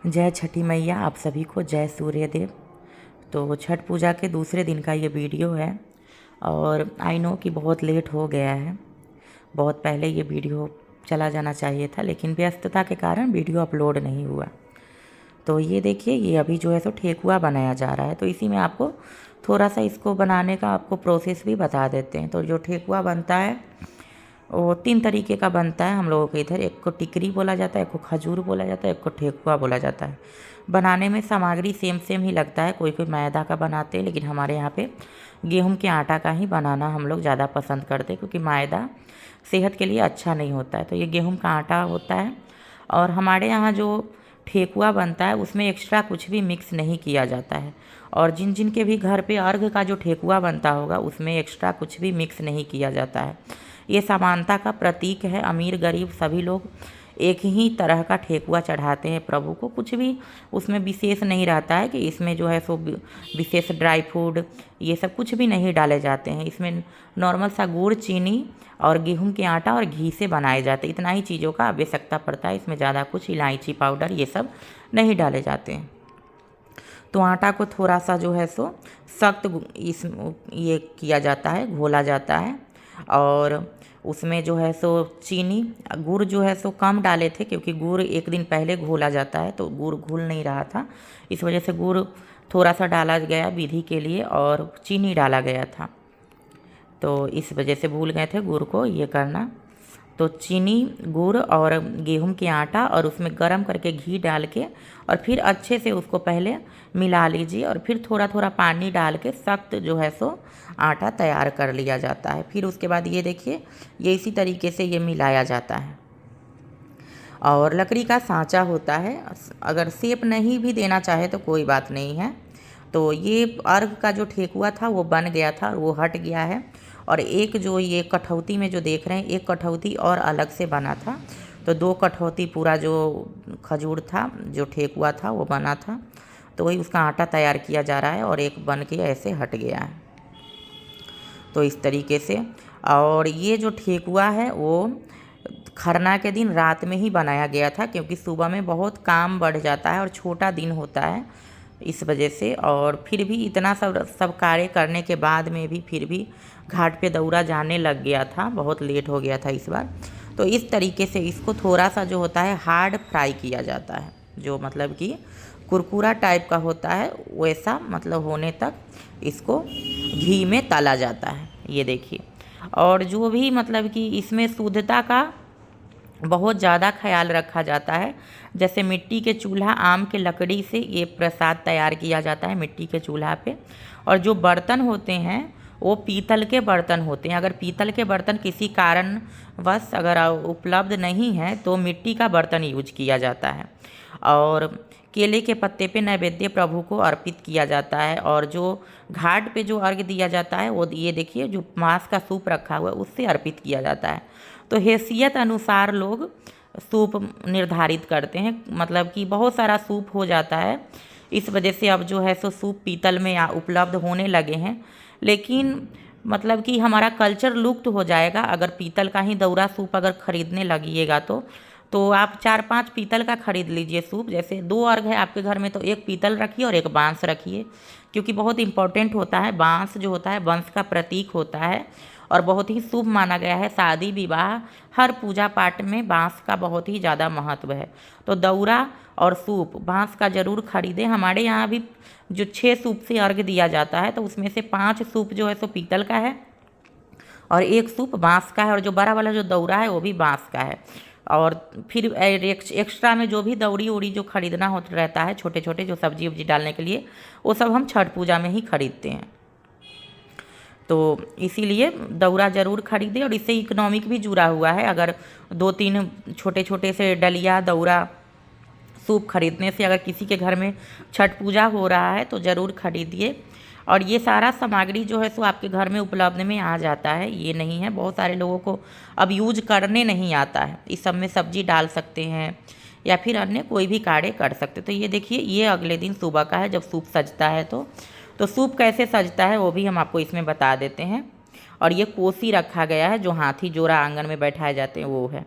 जय छठी मैया, आप सभी को जय सूर्यदेव। तो छठ पूजा के दूसरे दिन का ये वीडियो है और आई नो कि बहुत लेट हो गया है। बहुत पहले ये वीडियो चला जाना चाहिए था, लेकिन व्यस्तता के कारण वीडियो अपलोड नहीं हुआ। तो ये देखिए, ये अभी जो है सो ठेकुआ बनाया जा रहा है। तो इसी में आपको थोड़ा सा इसको बनाने का आपको प्रोसेस भी बता देते हैं। तो जो ठेकुआ बनता है वो 3 तरीके का बनता है हम लोगों के इधर। एक को टिकरी बोला जाता है, एक को खजूर बोला जाता है, एक को ठेकुआ बोला जाता है। बनाने में सामग्री सेम सेम ही लगता है। कोई कोई मैदा का बनाते हैं, लेकिन हमारे यहाँ पे गेहूं के आटा का ही बनाना हम लोग ज़्यादा पसंद करते हैं, क्योंकि मैदा सेहत के लिए अच्छा नहीं होता है। तो ये गेहूं का आटा होता है। और हमारे यहाँ जो ठेकुआ बनता है उसमें एक्स्ट्रा कुछ भी मिक्स नहीं किया जाता है। और जिन जिन के भी घर पे अर्घ का जो ठेकुआ बनता होगा उसमें एक्स्ट्रा कुछ भी मिक्स नहीं किया जाता है। ये समानता का प्रतीक है। अमीर गरीब सभी लोग एक ही तरह का ठेकुआ चढ़ाते हैं प्रभु को। कुछ भी उसमें विशेष नहीं रहता है कि इसमें जो है सो विशेष ड्राई फ्रूट ये सब कुछ भी नहीं डाले जाते हैं। इसमें नॉर्मल सा गुड़, चीनी और गेहूं के आटा और घी से बनाए जाते हैं। इतना ही चीज़ों का आवश्यकता पड़ता है। इसमें ज़्यादा कुछ इलायची पाउडर ये सब नहीं डाले जाते हैं। तो आटा को थोड़ा सा जो है सो सख्त इस ये किया जाता है, घोला जाता है। और उसमें जो है सो चीनी, गुड़ जो है सो कम डाले थे, क्योंकि गुड़ एक दिन पहले घोला जाता है तो गुड़ घुल नहीं रहा था। इस वजह से गुड़ थोड़ा सा डाला गया विधि के लिए और चीनी डाला गया था। तो इस वजह से भूल गए थे गुड़ को ये करना। तो चीनी, गुड़ और गेहूं के आटा और उसमें गरम करके घी डाल के और फिर अच्छे से उसको पहले मिला लीजिए और फिर थोड़ा थोड़ा पानी डाल के सख्त जो है सो आटा तैयार कर लिया जाता है। फिर उसके बाद ये देखिए, ये इसी तरीके से ये मिलाया जाता है। और लकड़ी का सांचा होता है। अगर सेप नहीं भी देना चाहे तो कोई बात नहीं है। तो ये अर्घ का जो ठेकुआ था वो बन गया था और वो हट गया है। और एक जो ये कठौती में जो देख रहे हैं, एक कठौती और अलग से बना था। तो 2 कठौती पूरा जो खजूर था, जो ठेकुआ था वो बना था। तो वही उसका आटा तैयार किया जा रहा है और एक बन के ऐसे हट गया है। तो इस तरीके से। और ये जो ठेकुआ है वो खरना के दिन रात में ही बनाया गया था, क्योंकि सुबह में बहुत काम बढ़ जाता है और छोटा दिन होता है इस वजह से। और फिर भी इतना सब कार्य करने के बाद में भी फिर भी घाट पे दौरा जाने लग गया था। बहुत लेट हो गया था इस बार। तो इस तरीके से इसको थोड़ा सा जो होता है हार्ड फ्राई किया जाता है, जो मतलब कि कुरकुरा टाइप का होता है वैसा मतलब होने तक इसको घी में तला जाता है। ये देखिए। और जो भी मतलब कि इसमें शुद्धता का बहुत ज़्यादा ख्याल रखा जाता है। जैसे मिट्टी के चूल्हा, आम के लकड़ी से ये प्रसाद तैयार किया जाता है मिट्टी के चूल्हा पे। और जो बर्तन होते हैं वो पीतल के बर्तन होते हैं। अगर पीतल के बर्तन किसी कारणवश अगर उपलब्ध नहीं है तो मिट्टी का बर्तन यूज किया जाता है। और केले के पत्ते पे नैवेद्य प्रभु को अर्पित किया जाता है। और जो घाट पे जो अर्घ दिया जाता है वो ये देखिए, जो मांस का सूप रखा हुआ है उससे अर्पित किया जाता है। तो हैसियत अनुसार लोग सूप निर्धारित करते हैं। मतलब कि बहुत सारा सूप हो जाता है, इस वजह से अब जो है सो सूप पीतल में उपलब्ध होने लगे हैं। लेकिन मतलब कि हमारा कल्चर लुप्त हो जाएगा अगर पीतल का ही दौरा सूप अगर खरीदने लगिएगा। तो आप 4-5 पीतल का खरीद लीजिए सूप। जैसे 2 अर्घ है आपके घर में तो एक पीतल रखिए और एक बांस रखिए, क्योंकि बहुत इंपॉर्टेंट होता है। बांस जो होता है वंश का प्रतीक होता है और बहुत ही शुभ माना गया है। शादी विवाह हर पूजा पाठ में बांस का बहुत ही ज़्यादा महत्व है। तो दौरा और सूप बांस का ज़रूर खरीदें। हमारे यहाँ भी जो 6 सूप से अर्घ दिया जाता है तो उसमें से 5 सूप जो है सो पीतल का है और 1 सूप बांस का है। और जो बड़ा वाला जो दौरा है वो भी बांस का है। और फिर एक्स्ट्रा में जो भी दौरी उड़ी जो खरीदना होता रहता है, छोटे छोटे जो सब्जी उब्जी डालने के लिए, वो सब हम छठ पूजा में ही खरीदते हैं। तो इसीलिए दौरा ज़रूर खरीदें। और इससे इकोनॉमिक भी जुड़ा हुआ है। अगर 2-3 छोटे छोटे से डलिया, दौरा, सूप खरीदने से अगर किसी के घर में छठ पूजा हो रहा है तो ज़रूर खरीदिए। और ये सारा सामग्री जो है सो आपके घर में उपलब्ध में आ जाता है। ये नहीं है, बहुत सारे लोगों को अब यूज करने नहीं आता है। इस सब में सब्जी डाल सकते हैं या फिर अन्य कोई भी कार्य कर सकते। तो ये देखिए, ये अगले दिन सुबह का है जब सूप सजता है। तो सूप कैसे सजता है वो भी हम आपको इसमें बता देते हैं। और ये कोसी रखा गया है, जो हाथी जोड़ा आंगन में बैठाए जाते हैं वो है।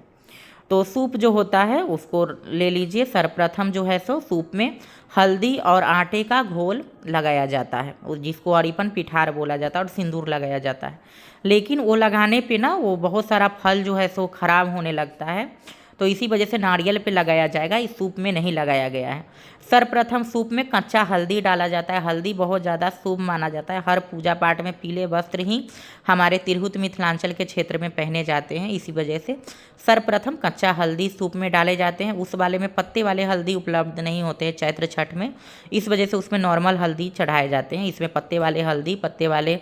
तो सूप जो होता है उसको ले लीजिए। सर्वप्रथम जो है सो सूप में हल्दी और आटे का घोल लगाया जाता है, जिसको अरिपन पिठार बोला जाता है, और सिंदूर लगाया जाता है। लेकिन वो लगाने पे ना वो बहुत सारा फल जो है सो खराब होने लगता है, तो इसी वजह से नारियल पे लगाया जाएगा, इस सूप में नहीं लगाया गया है। सर्वप्रथम सूप में कच्चा हल्दी डाला जाता है। हल्दी बहुत ज़्यादा शुभ माना जाता है। हर पूजा पाठ में पीले वस्त्र ही हमारे तिरहुत मिथिलांचल के क्षेत्र में पहने जाते हैं, इसी वजह से सर्वप्रथम कच्चा हल्दी सूप में डाले जाते हैं। उस वाले में पत्ते वाले हल्दी उपलब्ध नहीं होते हैं चैत्र छठ में, इस वजह से उसमें नॉर्मल हल्दी चढ़ाए जाते हैं। इसमें पत्ते वाले हल्दी, पत्ते वाले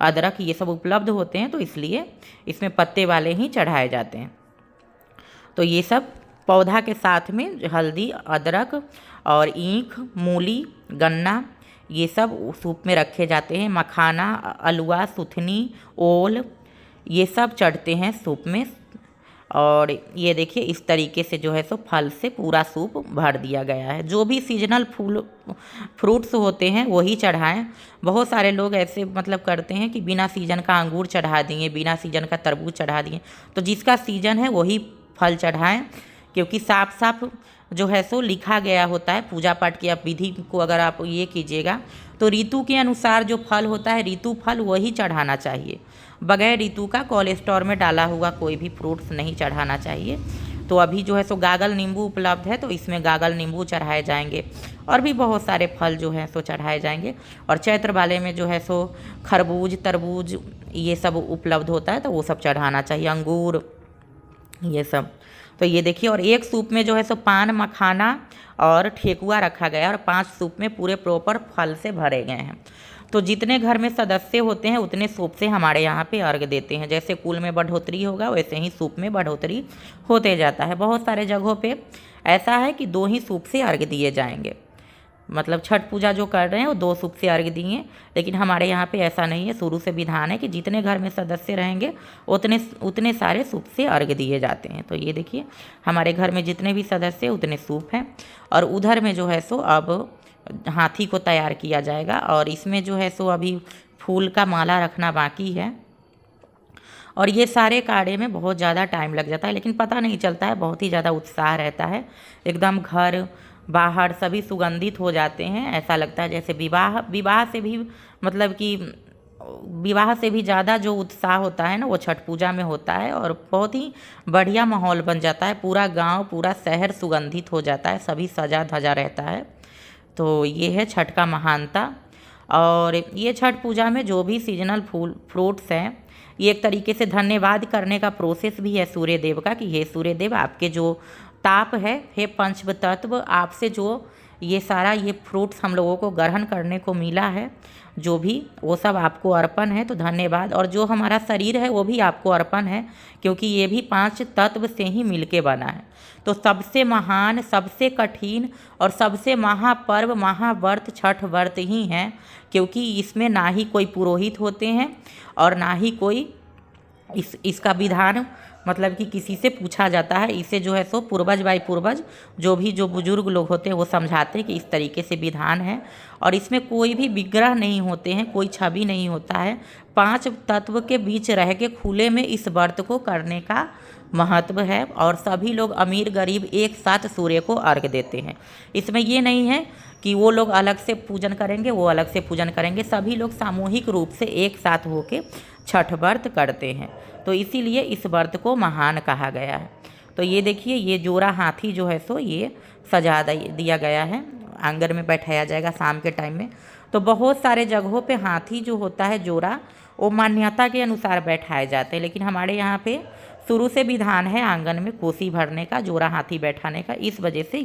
अदरक ये सब उपलब्ध होते हैं, तो इसलिए इसमें पत्ते वाले ही चढ़ाए जाते हैं। तो ये सब पौधा के साथ में हल्दी, अदरक और ईख, मूली, गन्ना ये सब सूप में रखे जाते हैं। मखाना, अलुआ, सुथनी, ओल ये सब चढ़ते हैं सूप में। और ये देखिए इस तरीके से जो है सो फल से पूरा सूप भर दिया गया है। जो भी सीजनल फ्रूट्स होते हैं वही चढ़ाएं। बहुत सारे लोग ऐसे मतलब करते हैं कि बिना सीजन का अंगूर चढ़ा दिए, बिना सीजन का तरबूज चढ़ा दिए, तो जिसका सीजन है वही फल चढ़ाएं, क्योंकि साफ साफ जो है सो लिखा गया होता है पूजा पाठ की। आप विधि को अगर आप ये कीजिएगा तो ऋतु के अनुसार जो फल होता है, ऋतु फल वही चढ़ाना चाहिए। बगैर ऋतु का कोलेस्ट्रॉल में डाला हुआ कोई भी फ्रूट्स नहीं चढ़ाना चाहिए। तो अभी जो है सो गागल नींबू उपलब्ध है, तो इसमें गागल नींबू चढ़ाए जाएंगे, और भी बहुत सारे फल जो हैं सो चढ़ाए जाएंगे। और चैत्र वाले में जो है सो खरबूज, तरबूज ये सब उपलब्ध होता है, तो वो सब चढ़ाना चाहिए, अंगूर ये सब। तो ये देखिए, और एक सूप में जो है सो पान, मखाना और ठेकुआ रखा गया है, और 5 सूप में पूरे प्रॉपर फल से भरे गए हैं। तो जितने घर में सदस्य होते हैं उतने सूप से हमारे यहाँ पे अर्घ देते हैं। जैसे कुल में बढ़ोतरी होगा वैसे ही सूप में बढ़ोतरी होते जाता है। बहुत सारे जगहों पे ऐसा है कि 2 ही सूप से अर्घ दिए जाएंगे, मतलब छठ पूजा जो कर रहे हैं वो 2 सूप से अर्घ दिए, लेकिन हमारे यहाँ पे ऐसा नहीं है। शुरू से विधान है कि जितने घर में सदस्य रहेंगे उतने सारे सूप से अर्घ दिए जाते हैं। तो ये देखिए हमारे घर में जितने भी सदस्य उतने सूप हैं। और उधर में जो है सो अब हाथी को तैयार किया जाएगा, और इसमें जो है सो अभी फूल का माला रखना बाकी है। और ये सारे कार्य में बहुत ज़्यादा टाइम लग जाता है, लेकिन पता नहीं चलता है, बहुत ही ज़्यादा उत्साह रहता है। एकदम घर बाहर सभी सुगंधित हो जाते हैं। ऐसा लगता है जैसे विवाह से भी मतलब कि विवाह से भी ज़्यादा जो उत्साह होता है ना वो छठ पूजा में होता है, और बहुत ही बढ़िया माहौल बन जाता है। पूरा गांव, पूरा शहर सुगंधित हो जाता है, सभी सजा धजा रहता है। तो ये है छठ का महानता। और ये छठ पूजा में जो भी सीजनल फ्रूट्स हैं, ये एक तरीके से धन्यवाद करने का प्रोसेस भी है सूर्य देव का, कि हे सूर्य देव, आपके जो ताप है, हे पंच तत्व, आपसे जो ये सारा ये फ्रूट्स हम लोगों को ग्रहण करने को मिला है, जो भी वो सब आपको अर्पण है, तो धन्यवाद। और जो हमारा शरीर है वो भी आपको अर्पण है, क्योंकि ये भी 5 तत्व से ही मिलके बना है। तो सबसे महान, सबसे कठिन और सबसे महापर्व, महाव्रत छठ व्रत ही है, क्योंकि इसमें ना ही कोई पुरोहित होते हैं और ना ही कोई इसका विधान मतलब कि किसी से पूछा जाता है। इसे जो है सो पूर्वज बाई पूर्वज जो बुजुर्ग लोग होते हैं वो समझाते हैं कि इस तरीके से विधान है। और इसमें कोई भी विग्रह नहीं होते हैं, कोई छवि नहीं होता है। 5 तत्व के बीच रह के खुले में इस व्रत को करने का महत्व है। और सभी लोग अमीर गरीब एक साथ सूर्य को अर्घ देते हैं। इसमें ये नहीं है कि वो लोग अलग से पूजन करेंगे, वो अलग से पूजन करेंगे, सभी लोग सामूहिक रूप से एक साथ होके छठ व्रत करते हैं। तो इसीलिए इस व्रत को महान कहा गया है। तो ये देखिए, ये जोरा हाथी जो है सो ये सजा दिया गया है, आंगन में बैठाया जाएगा शाम के टाइम में। तो बहुत सारे जगहों पे हाथी जो होता है जोरा, वो मान्यता के अनुसार बैठाए जाते हैं, लेकिन हमारे यहाँ पे शुरू से विधान है आंगन में कोसी भरने का, जोरा हाथी बैठाने का। इस वजह से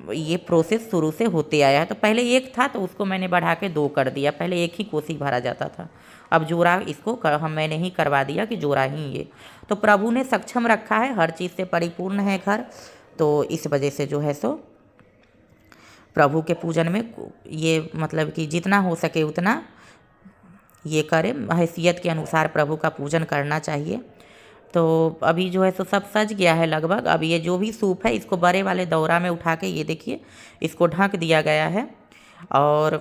ये प्रोसेस शुरू से होते आया है। तो पहले एक था तो उसको मैंने बढ़ा के 2 कर दिया। पहले एक ही कोसी भरा जाता था, अब जोरा इसको मैंने ही करवा दिया कि जोरा ही ये। तो प्रभु ने सक्षम रखा है, हर चीज़ से परिपूर्ण है घर। तो इस वजह से जो है सो प्रभु के पूजन में ये मतलब कि जितना हो सके उतना ये करें, हैसियत के अनुसार प्रभु का पूजन करना चाहिए। तो अभी जो है सो सब सज गया है लगभग। अब ये जो भी सूप है इसको बड़े वाले दौरा में उठा के ये देखिए इसको ढक दिया गया है। और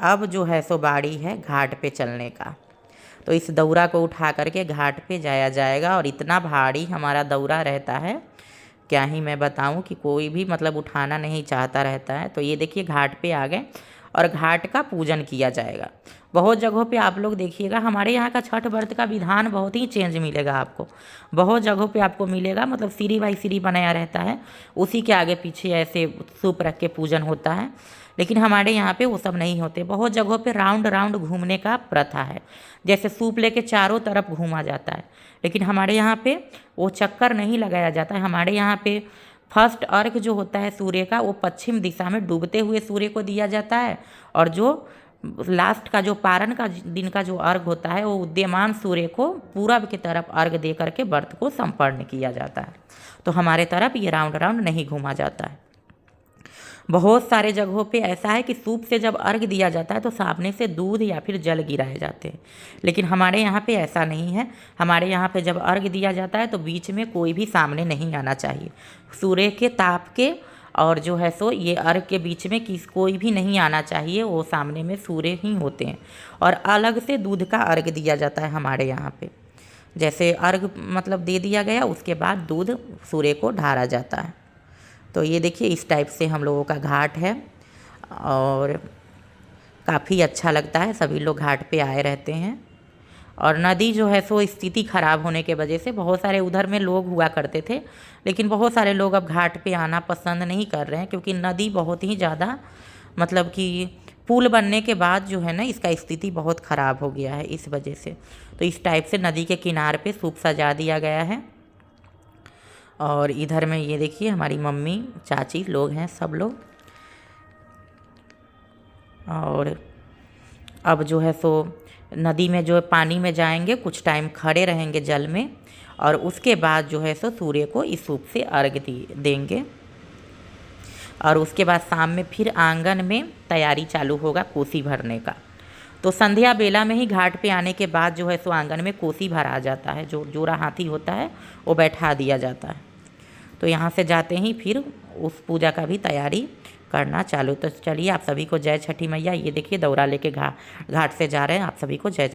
अब जो है सो बारी है घाट पे चलने का। तो इस दौरा को उठा करके घाट पे जाया जाएगा। और इतना भारी हमारा दौरा रहता है क्या ही मैं बताऊं कि कोई भी मतलब उठाना नहीं चाहता रहता है। तो ये देखिए घाट पे आ गए और घाट का पूजन किया जाएगा। बहुत जगहों पे आप लोग देखिएगा, हमारे यहाँ का छठ व्रत का विधान बहुत ही चेंज मिलेगा आपको। बहुत जगहों पे आपको मिलेगा, मतलब सीढ़ी बाई सीढ़ी बनाया रहता है, उसी के आगे पीछे ऐसे सूप रख के पूजन होता है। लेकिन हमारे यहाँ पे वो सब नहीं होते। बहुत जगहों पे राउंड राउंड घूमने का प्रथा है, जैसे सूप लेके चारों तरफ घूमा जाता है। लेकिन हमारे यहाँ पे वो चक्कर नहीं लगाया जाता है। हमारे यहाँ पे फर्स्ट अर्घ जो होता है सूर्य का, वो पश्चिम दिशा में डूबते हुए सूर्य को दिया जाता है, और जो लास्ट का जो पारण का दिन का जो अर्घ होता है, वो उदीयमान सूर्य को पूरब की तरफ अर्घ दे करके व्रत को संपन्न किया जाता है। तो हमारे तरफ ये राउंड राउंड नहीं घूमा जाता है। बहुत सारे जगहों पे ऐसा है कि सूप से जब अर्घ दिया जाता है तो सामने से दूध या फिर जल गिराए जाते हैं। लेकिन हमारे यहाँ पे ऐसा नहीं है। हमारे यहाँ पे जब अर्घ दिया जाता है तो बीच में कोई भी सामने नहीं आना चाहिए। सूर्य के ताप के और जो है सो ये अर्घ के बीच में कोई भी नहीं आना चाहिए। वो सामने में सूर्य ही होते हैं। और अलग से दूध का अर्घ दिया जाता है हमारे यहाँ पे। जैसे अर्घ मतलब दे दिया गया, उसके बाद दूध सूर्य को ढारा जाता है। तो ये देखिए इस टाइप से हम लोगों का घाट है और काफ़ी अच्छा लगता है। सभी लोग घाट पे आए रहते हैं। और नदी जो है सो स्थिति ख़राब होने के वजह से बहुत सारे उधर में लोग हुआ करते थे, लेकिन बहुत सारे लोग अब घाट पे आना पसंद नहीं कर रहे हैं, क्योंकि नदी बहुत ही ज़्यादा मतलब कि पुल बनने के बाद जो है ना, इसका स्थिति बहुत ख़राब हो गया है इस वजह से। तो इस टाइप से नदी के किनारे पे सूप सजा दिया गया है। और इधर में ये देखिए हमारी मम्मी चाची लोग हैं, सब लोग। और अब जो है सो नदी में जो पानी में जाएंगे, कुछ टाइम खड़े रहेंगे जल में, और उसके बाद जो है सो सूर्य को इस सूप से अर्घ देंगे। और उसके बाद शाम में फिर आंगन में तैयारी चालू होगा कोसी भरने का। तो संध्या बेला में ही घाट पे आने के बाद जो है सो आंगन में कोसी भरा जाता है। जो जोरा हाथी होता है वो बैठा दिया जाता है। तो यहाँ से जाते ही फिर उस पूजा का भी तैयारी करना चालू। तो चलिए आप सभी को जय छठी मैया। ये देखिए दौरा लेके घाट से जा रहे हैं। आप सभी को जय।